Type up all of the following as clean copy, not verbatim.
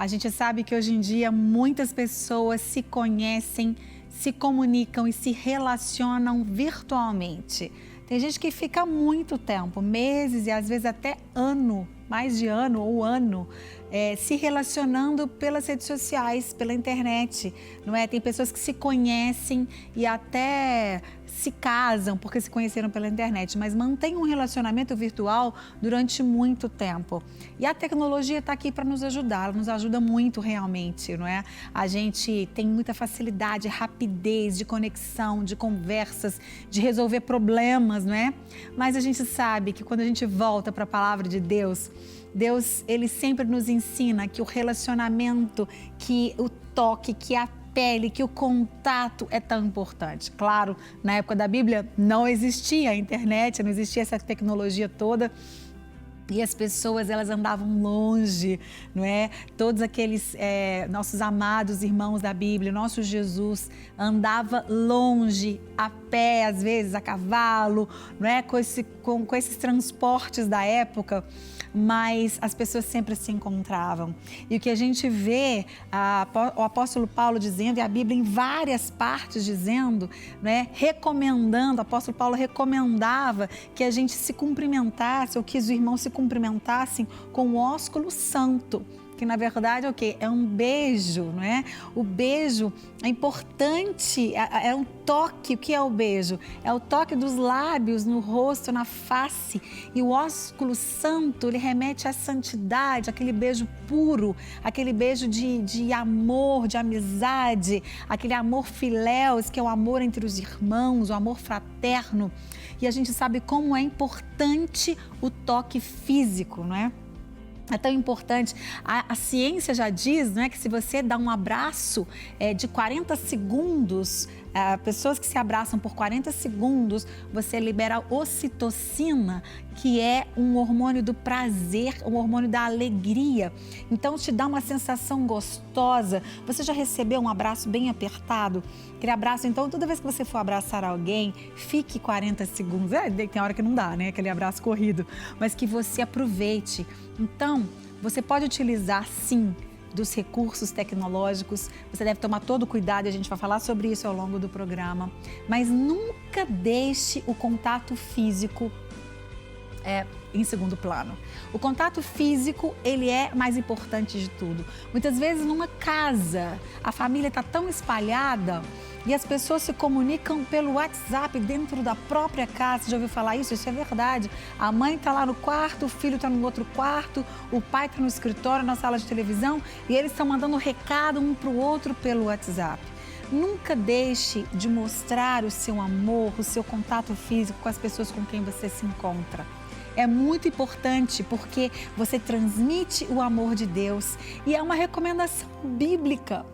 A gente sabe que hoje em dia muitas pessoas se conhecem, se comunicam e se relacionam virtualmente. Tem gente que fica muito tempo, meses e às vezes até ano, mais de ano ou ano, se relacionando pelas redes sociais, pela internet, não é? Tem pessoas que se conhecem e até se casam porque se conheceram pela internet, mas mantêm um relacionamento virtual durante muito tempo. E a tecnologia está aqui para nos ajudar, ela nos ajuda muito realmente, não é? A gente tem muita facilidade, rapidez de conexão, de conversas, de resolver problemas, não é? Mas a gente sabe que quando a gente volta para a palavra de Deus, ele sempre nos ensina que o relacionamento, que o toque, que a pele, que o contato é tão importante. Claro, na época da Bíblia não existia a internet, não existia essa tecnologia toda. E as pessoas, elas andavam longe, não é? Todos aqueles nossos amados irmãos da Bíblia, nosso Jesus andava longe, a pé, às vezes a cavalo, não é? Com esses transportes da época, mas as pessoas sempre se encontravam. E o que a gente vê, o apóstolo Paulo dizendo, e a Bíblia em várias partes dizendo, né, recomendando, o apóstolo Paulo recomendava que a gente se cumprimentasse, ou que os irmãos se cumprimentassem com o ósculo santo, que na verdade é o quê? É um beijo, não é? O beijo é importante, é um toque. O que é o beijo? É o toque dos lábios no rosto, na face. E o ósculo santo, ele remete à santidade, aquele beijo puro, aquele beijo de amor, de amizade, aquele amor filéus, que é o amor entre os irmãos, o amor fraterno. E a gente sabe como é importante o toque físico, não é? É tão importante, a ciência já diz, né, que se você dá um abraço de 40 segundos, pessoas que se abraçam por 40 segundos, você libera ocitocina, que é um hormônio do prazer, um hormônio da alegria. Então te dá uma sensação gostosa. Você já recebeu um abraço bem apertado? Aquele abraço, então toda vez que você for abraçar alguém, fique 40 segundos. Tem hora que não dá, né? Aquele abraço corrido, mas que você aproveite. Então, você pode utilizar sim dos recursos tecnológicos, você deve tomar todo o cuidado, e a gente vai falar sobre isso ao longo do programa, mas nunca deixe o contato físico em segundo plano. O contato físico, ele é mais importante de tudo. Muitas vezes numa casa, a família está tão espalhada e as pessoas se comunicam pelo WhatsApp dentro da própria casa. Você já ouviu falar isso? Isso é verdade. A mãe está lá no quarto, o filho está no outro quarto, o pai está no escritório, na sala de televisão, e eles estão mandando recado um para o outro pelo WhatsApp. Nunca deixe de mostrar o seu amor, o seu contato físico com as pessoas com quem você se encontra. É muito importante porque você transmite o amor de Deus e é uma recomendação bíblica.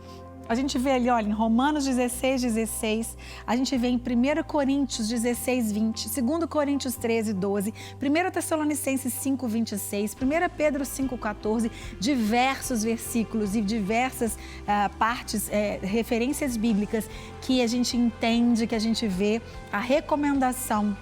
A gente vê ali, olha, em Romanos 16:16, a gente vê em 1 Coríntios 16:20, 2 Coríntios 13:12, 1 Tessalonicenses 5:26, 1 Pedro 5:14, diversos versículos e diversas partes, referências bíblicas que a gente entende, que a gente vê a recomendação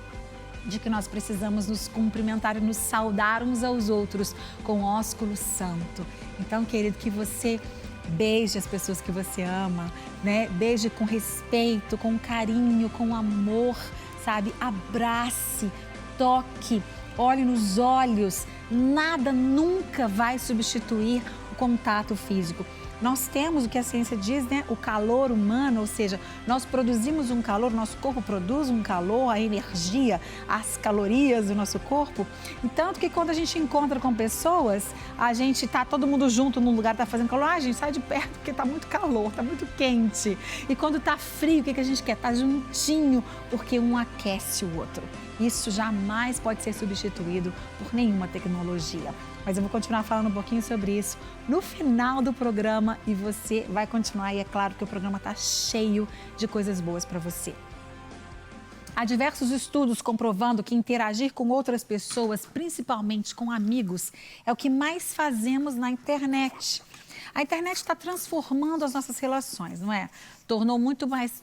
de que nós precisamos nos cumprimentar e nos saudar uns aos outros com o ósculo santo. Então, querido, que você beije as pessoas que você ama, né? Beije com respeito, com carinho, com amor, sabe? Abrace, toque, olhe nos olhos. Nada nunca vai substituir o contato físico. Nós temos o que a ciência diz, né? O calor humano, ou seja, nós produzimos um calor, nosso corpo produz um calor, a energia, as calorias do nosso corpo. E tanto que quando a gente encontra com pessoas, a gente tá todo mundo junto num lugar, tá fazendo calor, a gente sai de perto porque tá muito calor, tá muito quente. E quando tá frio, o que a gente quer? Tá juntinho, porque um aquece o outro. Isso jamais pode ser substituído por nenhuma tecnologia. Mas eu vou continuar falando um pouquinho sobre isso no final do programa e você vai continuar. E é claro que o programa está cheio de coisas boas para você. Há diversos estudos comprovando que interagir com outras pessoas, principalmente com amigos, é o que mais fazemos na internet. A internet está transformando as nossas relações, não é? Tornou muito mais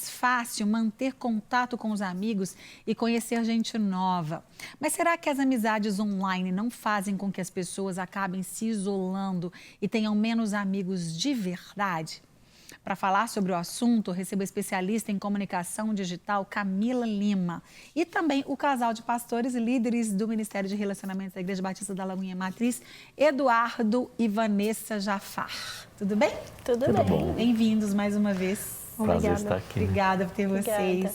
fácil manter contato com os amigos e conhecer gente nova. Mas será que as amizades online não fazem com que as pessoas acabem se isolando e tenham menos amigos de verdade? Para falar sobre o assunto, recebo a especialista em comunicação digital, Camila Lima, e também o casal de pastores e líderes do Ministério de Relacionamentos da Igreja Batista da Lagoinha Matriz, Eduardo e Vanessa Jafar. Tudo bem? Tudo bem. Bem-vindos mais uma vez. Prazer estar aqui. Obrigada por ter vocês. Obrigada.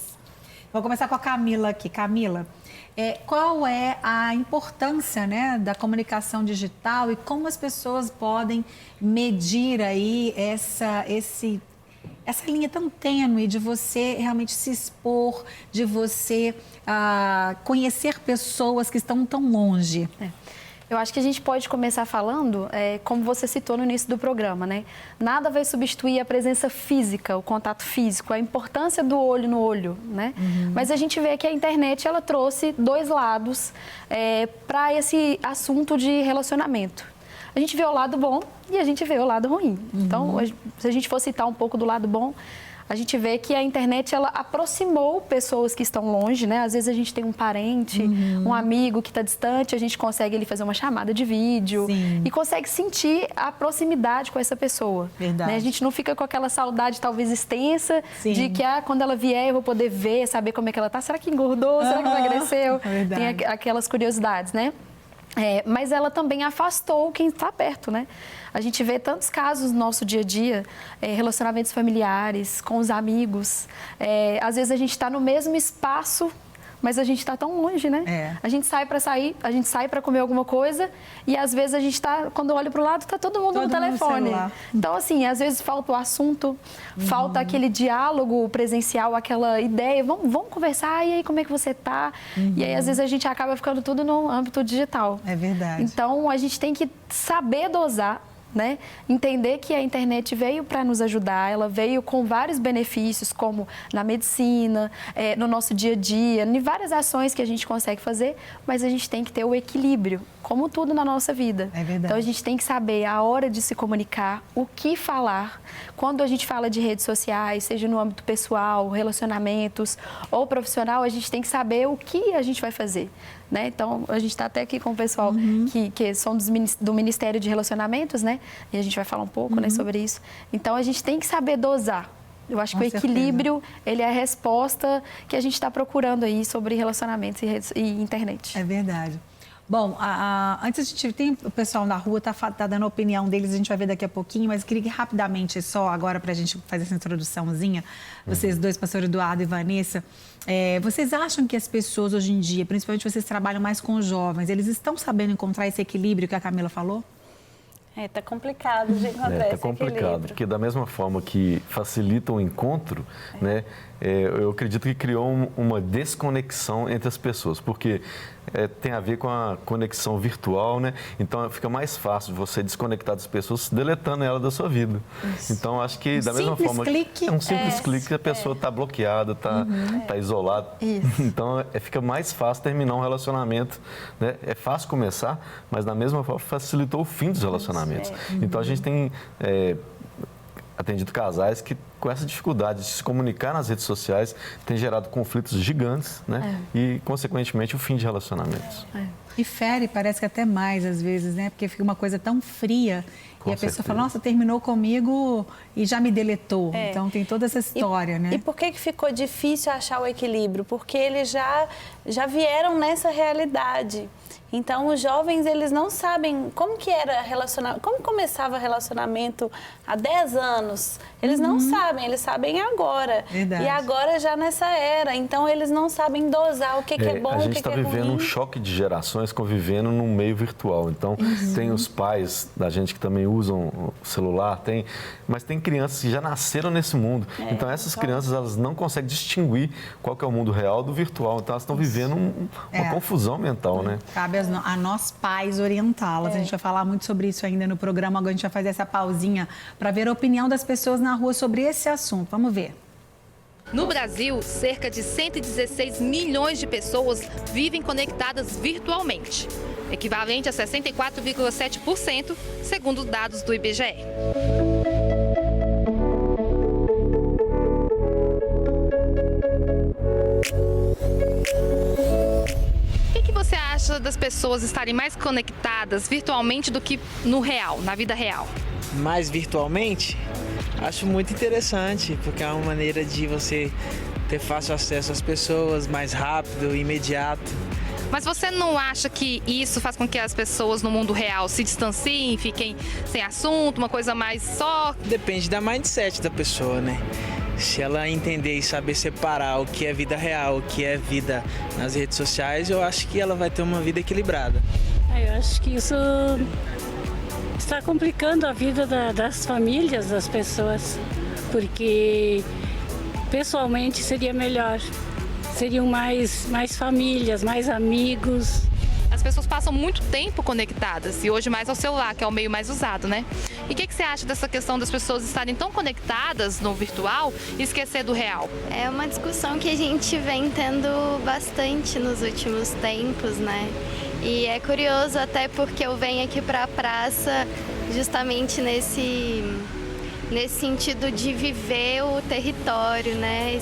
Vou começar com a Camila aqui. Camila, qual é a importância, né, da comunicação digital e como as pessoas podem medir aí essa linha tão tênue de você realmente se expor, de você conhecer pessoas que estão tão longe? Eu acho que a gente pode começar falando, como você citou no início do programa, né? Nada vai substituir a presença física, o contato físico, a importância do olho no olho, né? Mas a gente vê que a internet, ela trouxe dois lados para esse assunto de relacionamento. A gente vê o lado bom e a gente vê o lado ruim. Então, se a gente for citar um pouco do lado bom, a gente vê que a internet, ela aproximou pessoas que estão longe, né? Às vezes a gente tem um parente, um amigo que está distante, a gente consegue ali fazer uma chamada de vídeo e consegue sentir a proximidade com essa pessoa. Verdade. Né? A gente não fica com aquela saudade talvez extensa de que quando ela vier eu vou poder ver, saber como é que ela está. Será que engordou? Será que emagreceu? Tem aquelas curiosidades, né? Mas ela também afastou quem está perto, né? A gente vê tantos casos no nosso dia a dia, relacionamentos familiares, com os amigos. Às vezes a gente está no mesmo espaço, mas a gente está tão longe, né? A gente sai para sair, a gente sai para comer alguma coisa e às vezes a gente está, quando eu olho para o lado, está todo mundo no telefone. Então, assim, às vezes falta o assunto, falta aquele diálogo presencial, aquela ideia, vamos conversar, e aí como é que você está? E aí, às vezes, a gente acaba ficando tudo no âmbito digital. É verdade. Então, a gente tem que saber dosar, né? Entender que a internet veio para nos ajudar, ela veio com vários benefícios, como na medicina, no nosso dia a dia, em várias ações que a gente consegue fazer, mas a gente tem que ter o equilíbrio, como tudo na nossa vida. É verdade. Então a gente tem que saber a hora de se comunicar, o que falar. Quando a gente fala de redes sociais, seja no âmbito pessoal, relacionamentos ou profissional, a gente tem que saber o que a gente vai fazer. Né? Então, a gente está até aqui com o pessoal que são do Ministério de Relacionamentos, né? E a gente vai falar um pouco né, sobre isso. Então, a gente tem que saber dosar. Eu acho que o equilíbrio, ele é a resposta que a gente está procurando aí sobre relacionamentos e internet. É verdade. Bom, antes a gente tem o pessoal na rua, tá dando a opinião deles, a gente vai ver daqui a pouquinho, mas queria que rapidamente, só agora para a gente fazer essa introduçãozinha, vocês dois, pastor Eduardo e Vanessa, vocês acham que as pessoas hoje em dia, principalmente vocês trabalham mais com os jovens, eles estão sabendo encontrar esse equilíbrio que a Camila falou? Tá complicado de encontrar esse complicado, equilíbrio. porque da mesma forma que facilita o encontro, né, eu acredito que criou uma desconexão entre as pessoas, porque tem a ver com a conexão virtual, né? Então fica mais fácil você desconectar das pessoas deletando ela da sua vida. Isso. Então acho que da mesma forma clique. É um simples clique que a pessoa está bloqueada, está isolada. Isso. Então fica mais fácil terminar um relacionamento, né? É fácil começar, mas da mesma forma facilitou o fim dos relacionamentos. Então a gente tem atendido casais que com essa dificuldade de se comunicar nas redes sociais tem gerado conflitos gigantes, né? E, consequentemente, o fim de relacionamentos. E fere, parece que até mais às vezes, né? Porque fica uma coisa tão fria e a pessoa fala, nossa, terminou comigo e já me deletou. Então tem toda essa história, né? E por que ficou difícil achar o equilíbrio? Porque eles já vieram nessa realidade. Então, os jovens, eles não sabem como que era relacionamento, como começava relacionamento há 10 anos. Eles não sabem, eles sabem agora. Verdade. E agora já nessa era. Então, eles não sabem dosar o que é bom, o que é ruim. A gente está vivendo um choque de gerações convivendo num meio virtual. Então, tem os pais da gente que também usam o celular, mas tem crianças que já nasceram nesse mundo. Então, essas crianças, elas não conseguem distinguir qual que é o mundo real do virtual. Então, elas estão vivendo uma confusão mental, né? Cabe a nós pais orientá-las. A gente vai falar muito sobre isso ainda no programa. Agora a gente vai fazer essa pausinha para ver a opinião das pessoas na rua sobre esse assunto. Vamos ver. No Brasil, cerca de 116 milhões de pessoas vivem conectadas virtualmente, equivalente a 64,7%, segundo dados do IBGE. O que você acha das pessoas estarem mais conectadas virtualmente do que no real, na vida real? Mais virtualmente? Acho muito interessante, porque é uma maneira de você ter fácil acesso às pessoas, mais rápido, imediato. Mas você não acha que isso faz com que as pessoas no mundo real se distanciem, fiquem sem assunto, uma coisa mais só? Depende da mindset da pessoa, né? Se ela entender e saber separar o que é vida real, o que é vida nas redes sociais, eu acho que ela vai ter uma vida equilibrada. Eu acho que isso está complicando a vida das famílias, das pessoas, porque pessoalmente seria melhor, seriam mais famílias, mais amigos. As pessoas passam muito tempo conectadas e hoje mais ao celular, que é o meio mais usado, né? E o que você acha dessa questão das pessoas estarem tão conectadas no virtual e esquecer do real? É uma discussão que a gente vem tendo bastante nos últimos tempos, né? E é curioso até porque eu venho aqui para a praça justamente nesse sentido de viver o território, né?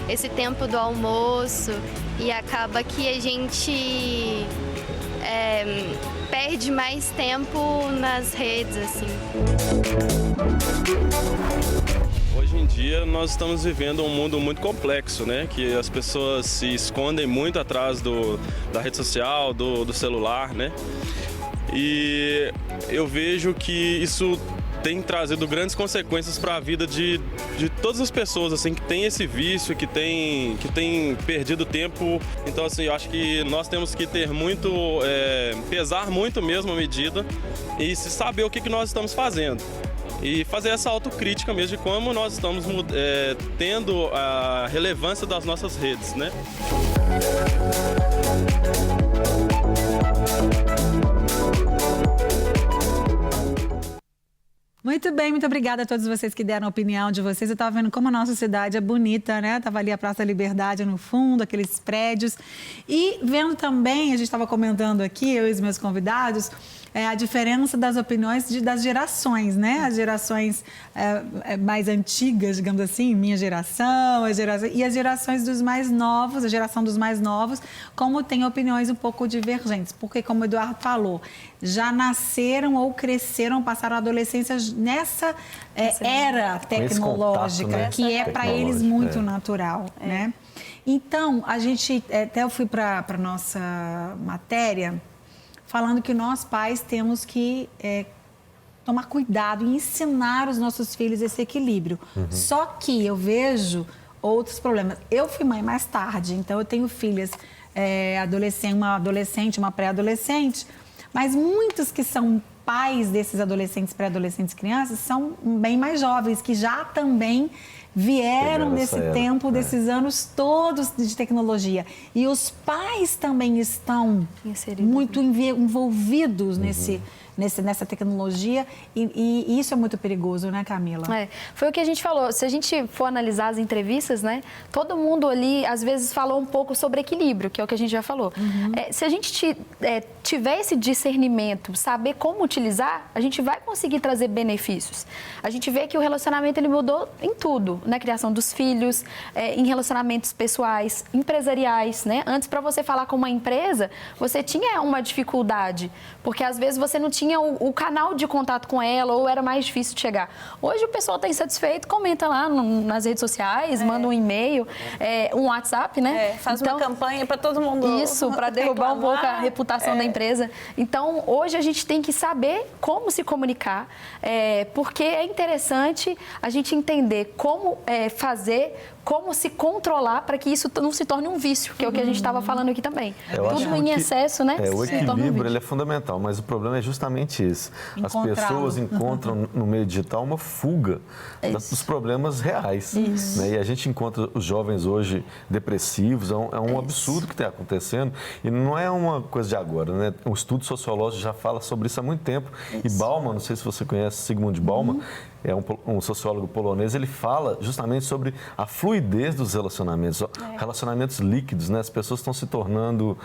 Esse tempo do almoço, e acaba que a gente perde mais tempo nas redes, assim. Hoje em dia nós estamos vivendo um mundo muito complexo, né? Que as pessoas se escondem muito atrás da rede social, do celular, né? E eu vejo que isso tem trazido grandes consequências para a vida de todas as pessoas, assim, que tem esse vício, que tem perdido tempo. Então, assim, eu acho que nós temos que ter pesar muito mesmo a medida e se saber o que nós estamos fazendo. E fazer essa autocrítica mesmo de como nós estamos tendo a relevância das nossas redes, né? Muito bem, muito obrigada a todos vocês que deram a opinião de vocês. Eu estava vendo como a nossa cidade é bonita, né? Estava ali a Praça da Liberdade no fundo, aqueles prédios. E vendo também, a gente estava comentando aqui, eu e os meus convidados, a diferença das opiniões das gerações, né? As gerações mais antigas, digamos assim, minha geração, e as gerações dos mais novos, a geração dos mais novos, como tem opiniões um pouco divergentes. Porque, como o Eduardo falou, já nasceram ou cresceram, passaram a adolescência nessa era tecnológica, contato, né? Que é para eles muito natural, né? Então, a gente, até eu fui para a nossa matéria falando que nós pais temos que tomar cuidado e ensinar os nossos filhos esse equilíbrio. Só que eu vejo outros problemas. Eu fui mãe mais tarde, então eu tenho filhas, uma adolescente, uma pré-adolescente, mas muitos que são pais desses adolescentes, pré-adolescentes, crianças, são bem mais jovens, que já também vieram nesse tempo, desses anos todos de tecnologia. E os pais também estão muito envolvidos nessa tecnologia e isso é muito perigoso, né, Camila? Foi o que a gente falou. Se a gente for analisar as entrevistas, né, todo mundo ali, às vezes, falou um pouco sobre equilíbrio, que é o que a gente já falou. Se a gente tiver esse discernimento, saber como utilizar, a gente vai conseguir trazer benefícios. A gente vê que o relacionamento ele mudou em tudo, na criação dos filhos, em relacionamentos pessoais, empresariais, né? Antes, para você falar com uma empresa, você tinha uma dificuldade, porque às vezes você não tinha o canal de contato com ela ou era mais difícil de chegar. Hoje o pessoal está insatisfeito, comenta lá nas redes sociais, manda um e-mail, um WhatsApp, né? Faz uma campanha para todo mundo. Isso, para derrubar um pouco a reputação da empresa. Então, hoje a gente tem que saber como se comunicar, porque é interessante a gente entender como fazer, como se controlar para que isso não se torne um vício, que é o que a gente estava falando aqui também. Tudo em excesso, né? O equilíbrio ele é fundamental, mas o problema é justamente isso. As pessoas encontram no meio digital uma fuga dos problemas reais. Né? E a gente encontra os jovens hoje depressivos, é um absurdo que está acontecendo e não é uma coisa de agora, né? Um estudo sociológico já fala sobre isso há muito tempo. E Bauman, não sei se você conhece Zygmunt Bauman, é um sociólogo polonês, ele fala justamente sobre a fluidez dos relacionamentos, relacionamentos líquidos, né? As pessoas estão se tornando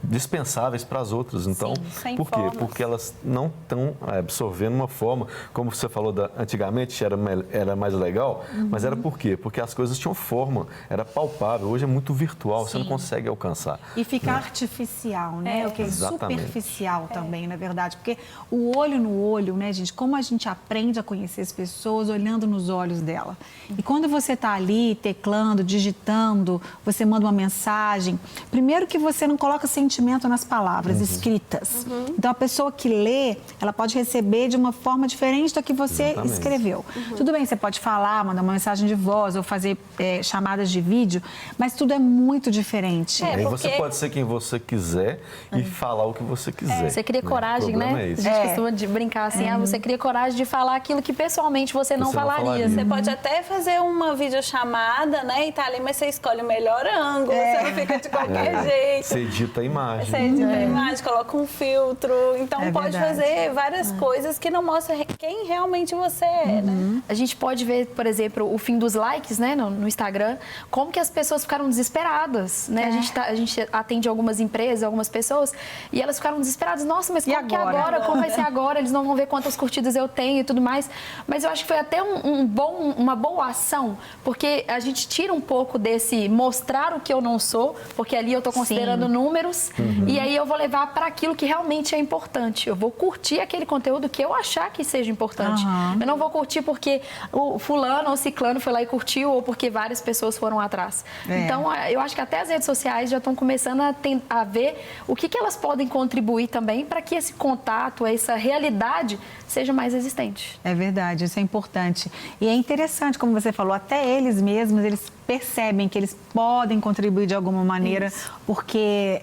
dispensáveis para as outras. Então, por quê? Porque elas não estão absorvendo uma forma, como você falou, antigamente era mais legal, mas era por quê? Porque as coisas tinham forma, era palpável. Hoje é muito virtual, você não consegue alcançar. E fica artificial, né? O que é superficial também, na verdade. Porque o olho no olho, né, gente? Como a gente aprende a conhecer as pessoas olhando nos olhos dela. E quando você está ali teclando, digitando, você manda uma mensagem, primeiro que você não coloca sentimento nas palavras escritas. Então, a pessoa que lê, ela pode receber de uma forma diferente da que você escreveu. Tudo bem, você pode falar, mandar uma mensagem de voz ou fazer chamadas de vídeo, mas tudo é muito diferente. E você pode ser quem você quiser e falar o que você quiser. Você cria coragem, né? A gente costuma brincar assim, você cria coragem de falar aquilo que pessoalmente você não falaria. Você pode até fazer uma videochamada, né? E tá ali, mas você escolhe o melhor ângulo, você não fica de qualquer jeito. Você edita a imagem. Você edita a imagem, coloca um filtro. Então pode fazer várias coisas que não mostram quem realmente você é, né? A gente pode ver, por exemplo, o fim dos likes, né, no Instagram, como que as pessoas ficaram desesperadas, né? A gente atende algumas empresas, algumas pessoas, e elas ficaram desesperadas. Nossa, mas como que agora? Como vai ser agora? Eles não vão ver quantas curtidas eu tenho e tudo mais. Mas eu acho que foi até uma boa ação, porque a gente tira um pouco desse mostrar o que eu não sou, porque ali eu estou considerando números, e aí eu vou levar para aquilo que realmente é importante. Eu vou curtir aquele conteúdo que eu achar que seja importante. Eu não vou curtir porque o fulano ou ciclano foi lá e curtiu, ou porque várias pessoas foram atrás. Então, eu acho que até as redes sociais já estão começando a ver o que elas podem contribuir também para que esse contato, essa realidade seja mais existente. É verdade, isso é importante. E é interessante, como você falou, até eles mesmos, eles percebem que eles podem contribuir de alguma maneira, porque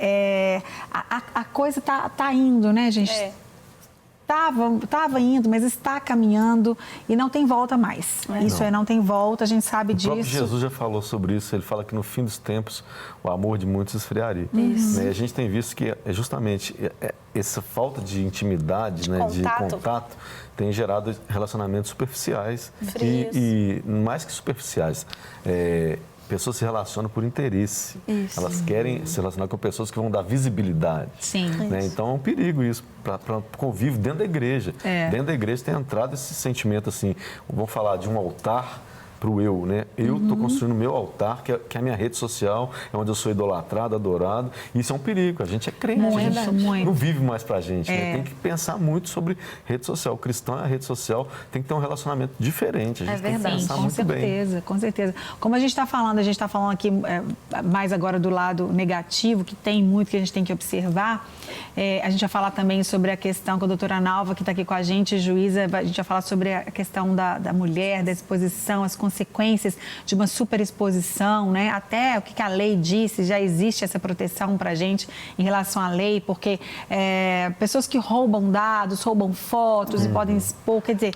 a coisa tá indo, né, gente? Estava indo, mas está caminhando e não tem volta mais. Isso não tem volta, a gente sabe disso. O próprio Jesus já falou sobre isso, ele fala que no fim dos tempos o amor de muitos esfriaria. E a gente tem visto que justamente essa falta de intimidade, de contato, tem gerado relacionamentos superficiais e mais que superficiais. Pessoas se relacionam por interesse. Elas querem se relacionar com pessoas que vão dar visibilidade. Né? Então é um perigo isso para o convívio dentro da igreja. Dentro da igreja tem entrado esse sentimento assim, vamos falar de um altar para o eu, né? Eu estou construindo o meu altar, que é a minha rede social, é onde eu sou idolatrado, adorado. Isso é um perigo. A gente é crente, a gente não vive mais para a gente. Né? Tem que pensar muito sobre rede social. O cristão é a rede social, tem que ter um relacionamento diferente. A gente tem que pensar muito bem. Com certeza. Como a gente está falando aqui mais agora do lado negativo, que tem muito que a gente tem que observar. A gente vai falar também sobre a questão com a doutora Nalva, que está aqui com a gente, juíza. A gente vai falar sobre a questão da mulher, da exposição, as consequências de uma superexposição, né? Até o que a lei disse, já existe essa proteção para a gente em relação à lei, porque pessoas que roubam dados, roubam fotos e podem expor, quer dizer,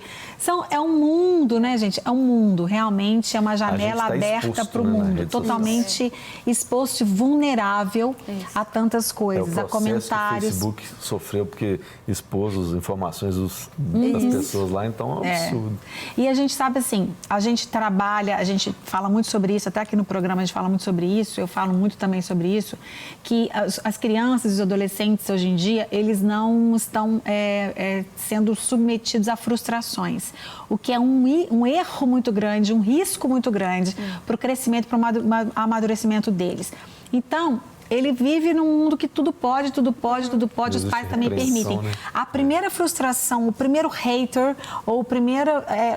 é um mundo, né, gente? É um mundo, realmente é uma janela aberta para o mundo, totalmente exposto e vulnerável a tantas coisas, a comentários. O Facebook sofreu porque expôs as informações das pessoas lá, então é um absurdo. E a gente sabe assim, a gente trabalha, a gente fala muito sobre isso, até aqui no programa a gente fala muito sobre isso, eu falo muito também sobre isso, que as crianças e os adolescentes hoje em dia, eles não estão sendo submetidos a frustrações, o que é um erro muito grande, um risco muito grande para o crescimento, para o amadurecimento deles. Então, ele vive num mundo que tudo pode, os pais também permitem. Né? A primeira frustração, o primeiro hater ou o primeiro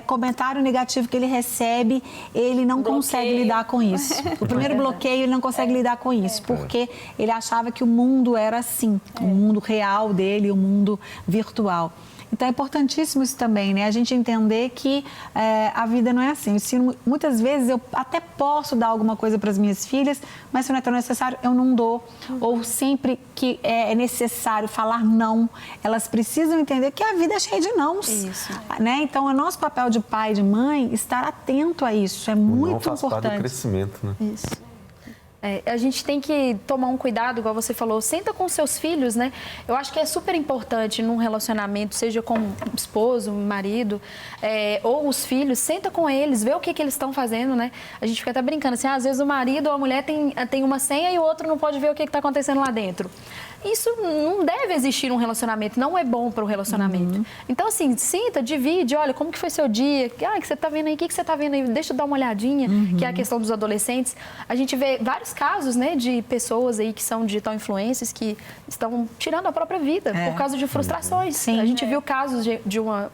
comentário negativo que ele recebe, ele não consegue lidar com isso. O primeiro bloqueio, ele não consegue lidar com isso, porque ele achava que o mundo era assim, o mundo real dele, o mundo virtual. Então, é importantíssimo isso também, né? A gente entender que a vida não é assim. Muitas vezes eu até posso dar alguma coisa para as minhas filhas, mas se não é tão necessário, eu não dou. Ou sempre que é necessário falar não, elas precisam entender que a vida é cheia de nãos. Isso. Né? Então, é nosso papel de pai e de mãe estar atento a isso. É muito importante. Faz parte do crescimento, né? Isso. A gente tem que tomar um cuidado, igual você falou, senta com seus filhos, né? Eu acho que é super importante num relacionamento, seja com esposo, marido, ou os filhos, senta com eles, vê o que eles estão fazendo, né? A gente fica até brincando assim, às vezes o marido ou a mulher tem uma senha e o outro não pode ver o que está acontecendo lá dentro. Isso não deve existir num relacionamento, não é bom para o relacionamento. Então, assim, senta, divide, olha, como que foi seu dia? Que você está vendo aí? O que você está vendo aí? Deixa eu dar uma olhadinha, que é a questão dos adolescentes. A gente vê vários casos, né, de pessoas aí que são digital influencers que estão tirando a própria vida por causa de frustrações. Sim, a gente viu casos de uma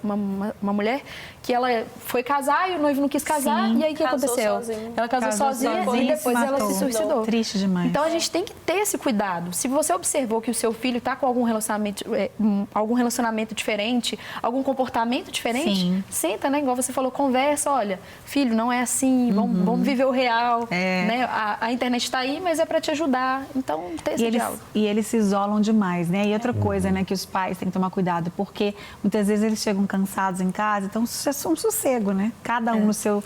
mulher que ela foi casar e o noivo não quis casar. Sim. E aí o que aconteceu? Ela casou sozinha e depois ela se suicidou. Triste demais. Então a gente tem que ter esse cuidado. Se você observou que o seu filho está com algum relacionamento diferente, algum comportamento diferente, senta, né? Igual você falou, conversa, olha, filho, não é assim, vamos viver o real. Né? A internet está aí, mas é para te ajudar. Então, ter esse diálogo. E eles se isolam demais, né? E outra coisa, né, que os pais têm que tomar cuidado, porque muitas vezes eles chegam cansados em casa, então isso é um sossego, né? Cada um no seu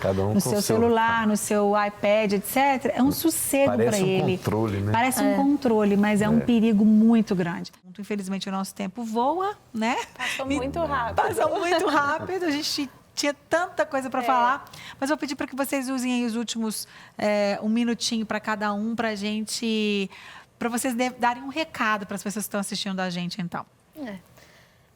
celular, no seu iPad, etc. É um sossego para ele. Parece um controle, né? Parece um controle, mas é um perigo muito grande. Infelizmente, o nosso tempo voa, né? Passou muito rápido. Passou muito rápido. A gente tinha tanta coisa para falar, mas vou pedir para que vocês usem aí os últimos um minutinho para cada um, para vocês darem um recado para as pessoas que estão assistindo a gente, então.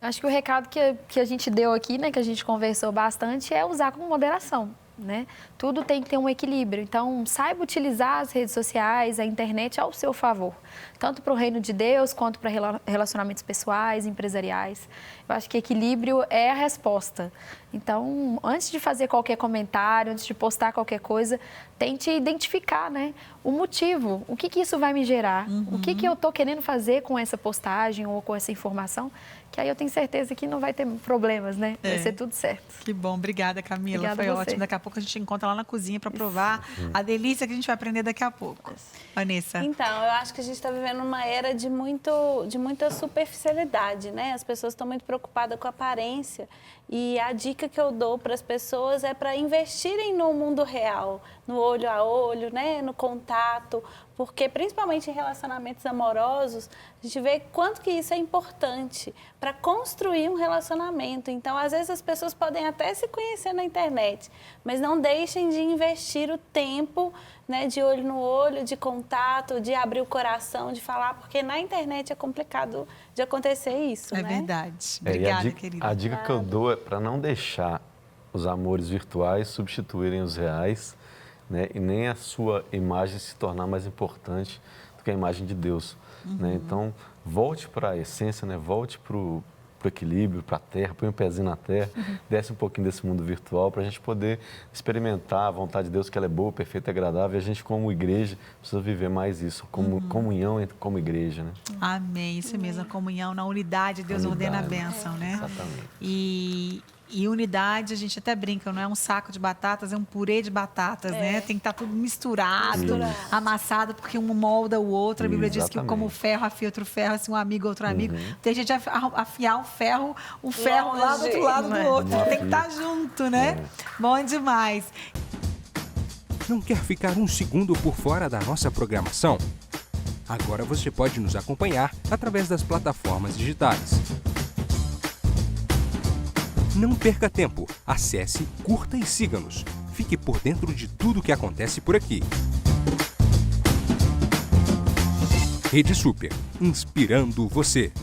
Acho que o recado que a gente deu aqui, né, que a gente conversou bastante, é usar com moderação, né? Tudo tem que ter um equilíbrio. Então, saiba utilizar as redes sociais, a internet ao seu favor, tanto para o reino de Deus quanto para relacionamentos pessoais, empresariais. Eu acho que equilíbrio é a resposta. Então, antes de fazer qualquer comentário, antes de postar qualquer coisa, tente identificar, né, o motivo, o que isso vai me gerar, o que eu estou querendo fazer com essa postagem ou com essa informação, que aí eu tenho certeza que não vai ter problemas, né? Vai ser tudo certo. Que bom, obrigada, Camila. Foi ótimo. Daqui a pouco a gente encontra lá na cozinha para provar a delícia que a gente vai aprender daqui a pouco. Vanessa. Então, eu acho que a gente está vivendo uma era de muita superficialidade, né? As pessoas estão muito preocupadas com a aparência e a dica que eu dou para as pessoas é para investirem no mundo real, no olho a olho, né? No contato, porque principalmente em relacionamentos amorosos, a gente vê quanto que isso é importante para construir um relacionamento. Então, às vezes as pessoas podem até se conhecer na internet, mas não deixem de investir o tempo, né, de olho no olho, de contato, de abrir o coração, de falar, porque na internet é complicado de acontecer isso, né? É verdade. Obrigada, querida. A dica que eu dou é para não deixar os amores virtuais substituírem os reais, né, e nem a sua imagem se tornar mais importante do que a imagem de Deus. Né? Então, volte para a essência, né? Volte para o equilíbrio, para a terra, põe um pezinho na terra, desce um pouquinho desse mundo virtual para a gente poder experimentar a vontade de Deus, que ela é boa, perfeita e agradável. E a gente, como igreja, precisa viver mais isso, como comunhão como igreja. Né? Amém, isso mesmo, a comunhão na unidade, Deus ordena a bênção, né? Exatamente. E unidade, a gente até brinca, não é um saco de batatas, é um purê de batatas, né? Tem que estar tudo misturado, amassado, porque um molda o outro. A Bíblia diz que como o ferro afia outro ferro, assim, um amigo outro amigo. Tem gente afiar um ferro lá do outro lado do outro. Tem que estar junto, né? Bom demais. Não quer ficar um segundo por fora da nossa programação? Agora você pode nos acompanhar através das plataformas digitais. Não perca tempo, acesse, curta e siga-nos. Fique por dentro de tudo o que acontece por aqui. Rede Super, inspirando você.